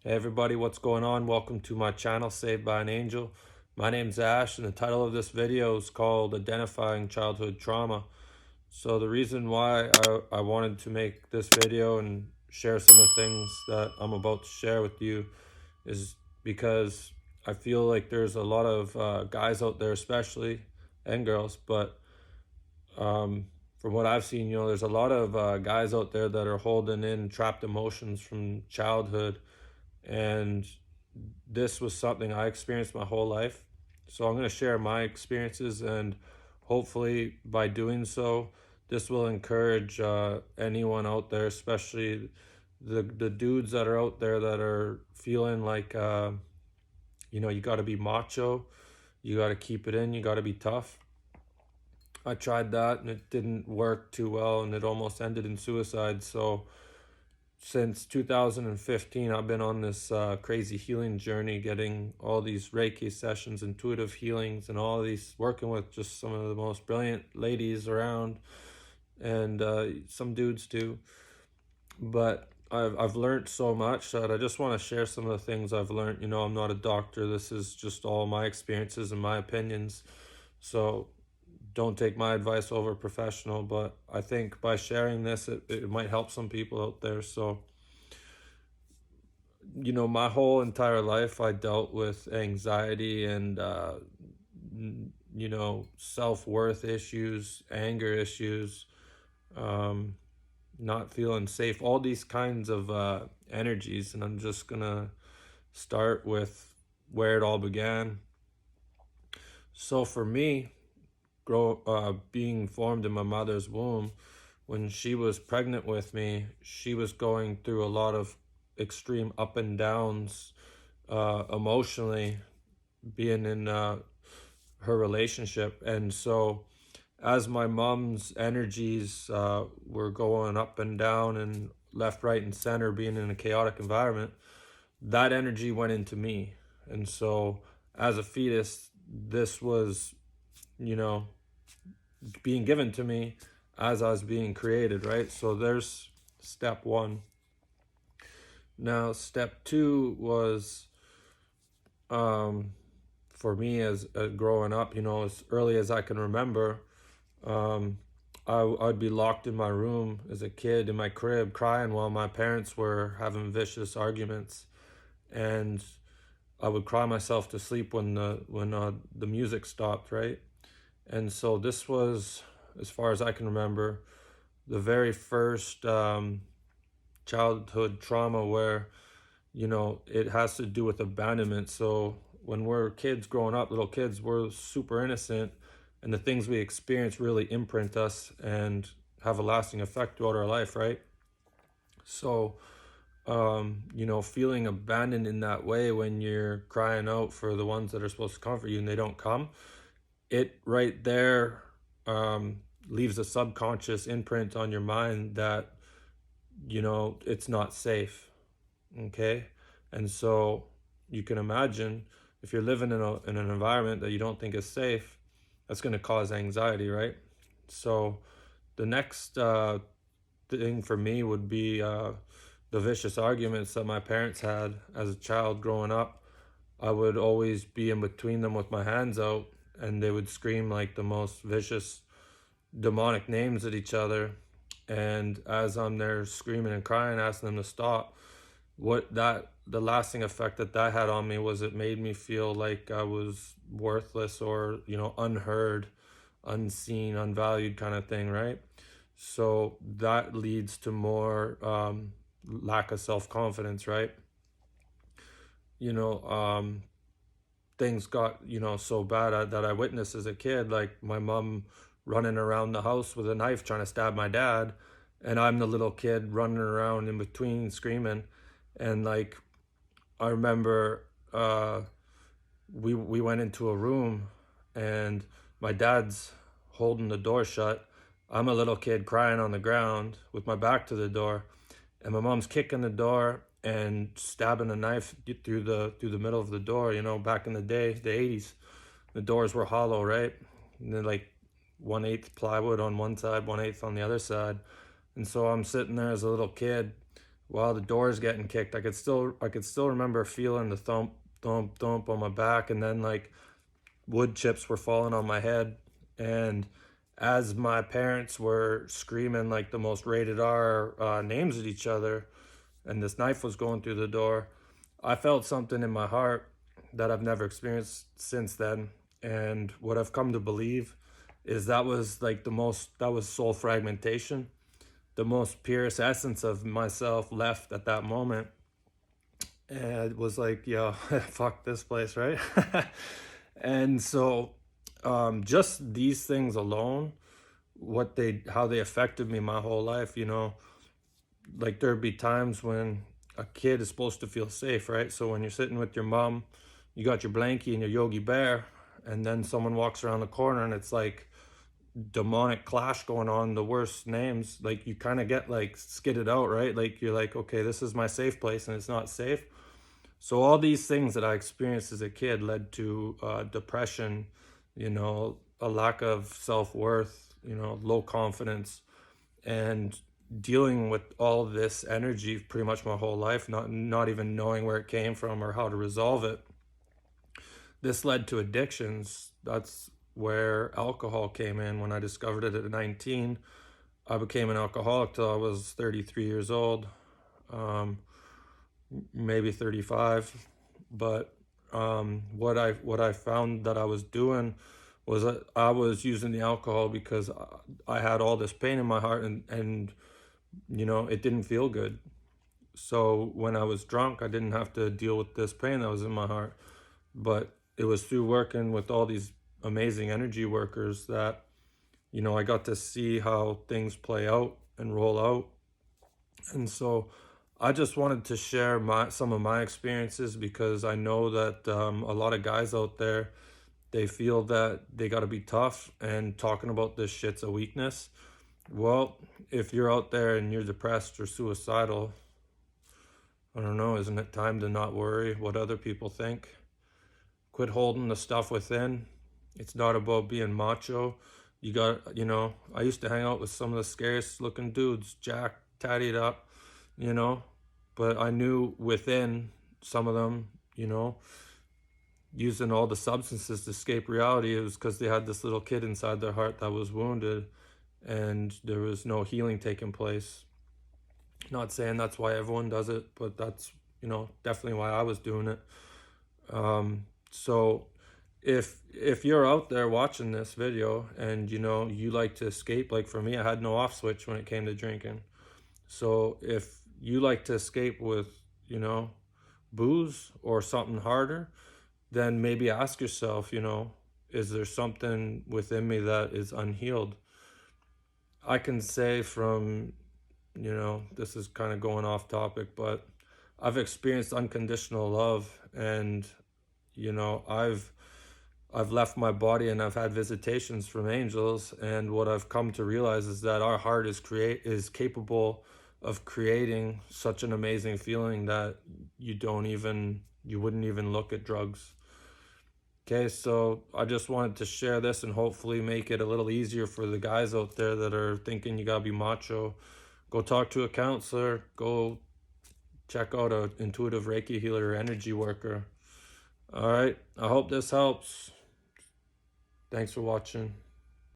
Hey everybody, what's going on? Welcome to my channel, Saved by an Angel. My name's Ash, and the title of this video is called Identifying Childhood Trauma. So the reason why I wanted to make this video and share some of the things that I'm about to share with you is because I feel like there's a lot of guys out there especially, and girls, but from what I've seen, there's a lot of guys out there that are holding in trapped emotions from childhood, and this was something I experienced my whole life. So I'm going to share my experiences, and hopefully by doing so, this will encourage anyone out there, especially the dudes that are out there that are feeling like you got to be macho, you got to keep it in, you got to be tough. I tried that and it didn't work too well, and it almost ended in suicide. So since 2015, I've been on this crazy healing journey, getting all these Reiki sessions, intuitive healings, and all these, working with just some of the most brilliant ladies around, and some dudes too. But I've learned so much that I just want to share some of the things I've learned. I'm not a doctor. This is just all my experiences and my opinions. So don't take my advice over professional, but I think by sharing this, it might help some people out there. So, my whole entire life, I dealt with anxiety and, self-worth issues, anger issues, um, not feeling safe, all these kinds of energies. And I'm just gonna start with where it all began. So for me, being formed in my mother's womb, when she was pregnant with me, she was going through a lot of extreme up and downs emotionally, being in her relationship. And so as my mom's energies were going up and down and left, right, and center, being in a chaotic environment, that energy went into me. And so as a fetus, this was, you know, being given to me as I was being created, right? So there's step one. Now, step two was for me as growing up, as early as I can remember, I'd be locked in my room as a kid in my crib crying while my parents were having vicious arguments, and I would cry myself to sleep when the music stopped, right? And so this was, as far as I can remember, the very first childhood trauma where, it has to do with abandonment. So when we're kids growing up, little kids, we're super innocent, and the things we experience really imprint us and have a lasting effect throughout our life, right? So, feeling abandoned in that way when you're crying out for the ones that are supposed to comfort you and they don't come, it right there leaves a subconscious imprint on your mind that, it's not safe. Okay. And so you can imagine, if you're living in an environment that you don't think is safe, that's going to cause anxiety, right? So the next thing for me would be the vicious arguments that my parents had as a child growing up. I would always be in between them with my hands out, and they would scream like the most vicious demonic names at each other. And as I'm there screaming and crying, asking them to stop, the lasting effect that had on me was it made me feel like I was worthless, or unheard, unseen, unvalued kind of thing, right? So that leads to more lack of self-confidence, right? you know um Things got so bad that I witnessed as a kid, like my mom running around the house with a knife trying to stab my dad, and I'm the little kid running around in between screaming. And like, I remember we went into a room, and my dad's holding the door shut. I'm a little kid crying on the ground with my back to the door, and my mom's kicking the door and stabbing a knife through the middle of the door. Back in the day, the 80s, the doors were hollow, right? And they're like 1/8 plywood on one side, 1/8 on the other side. And so I'm sitting there as a little kid while the door is getting kicked. I could still remember feeling the thump, thump, thump on my back, and then like wood chips were falling on my head. And as my parents were screaming like the most rated R names at each other, and this knife was going through the door, I felt something in my heart that I've never experienced since then. And what I've come to believe is that was like that was soul fragmentation, the most purest essence of myself left at that moment. And it was like, yo, fuck this place, right? And so, just these things alone, how they affected me my whole life, like there'd be times when a kid is supposed to feel safe, right? So when you're sitting with your mom, you got your blankie and your Yogi Bear, and then someone walks around the corner and it's like demonic clash going on, the worst names, like you kind of get like skidded out, right? Like you're like, okay, this is my safe place and it's not safe. So all these things that I experienced as a kid led to depression, a lack of self-worth, low confidence, and dealing with all of this energy pretty much my whole life, not even knowing where it came from or how to resolve it. This led to addictions. That's where alcohol came in. When I discovered it at 19, I became an alcoholic till I was 33 years old, maybe 35. But what I found that I was doing was that I was using the alcohol because I had all this pain in my heart, and it didn't feel good. So when I was drunk, I didn't have to deal with this pain that was in my heart. But it was through working with all these amazing energy workers that, I got to see how things play out and roll out. And so I just wanted to share some of my experiences, because I know that a lot of guys out there, they feel that they got to be tough, and talking about this shit's a weakness. Well, if you're out there and you're depressed or suicidal, I don't know, isn't it time to not worry what other people think? Quit holding the stuff within. It's not about being macho. I used to hang out with some of the scariest looking dudes, jacked, tatted up, you know, but I knew within some of them, using all the substances to escape reality, it was because they had this little kid inside their heart that was wounded, and there was no healing taking place. Not saying that's why everyone does it, but that's, definitely why I was doing it. So if you're out there watching this video and you like to escape, like for me, I had no off switch when it came to drinking. So if you like to escape with, booze or something harder, then maybe ask yourself, is there something within me that is unhealed? I can say from, this is kind of going off topic, but I've experienced unconditional love, and, I've left my body and I've had visitations from angels, and what I've come to realize is that our heart is capable of creating such an amazing feeling that you wouldn't even look at drugs. Okay, so I just wanted to share this and hopefully make it a little easier for the guys out there that are thinking you gotta be macho. Go talk to a counselor, go check out an intuitive Reiki healer or energy worker. All right, I hope this helps. Thanks for watching.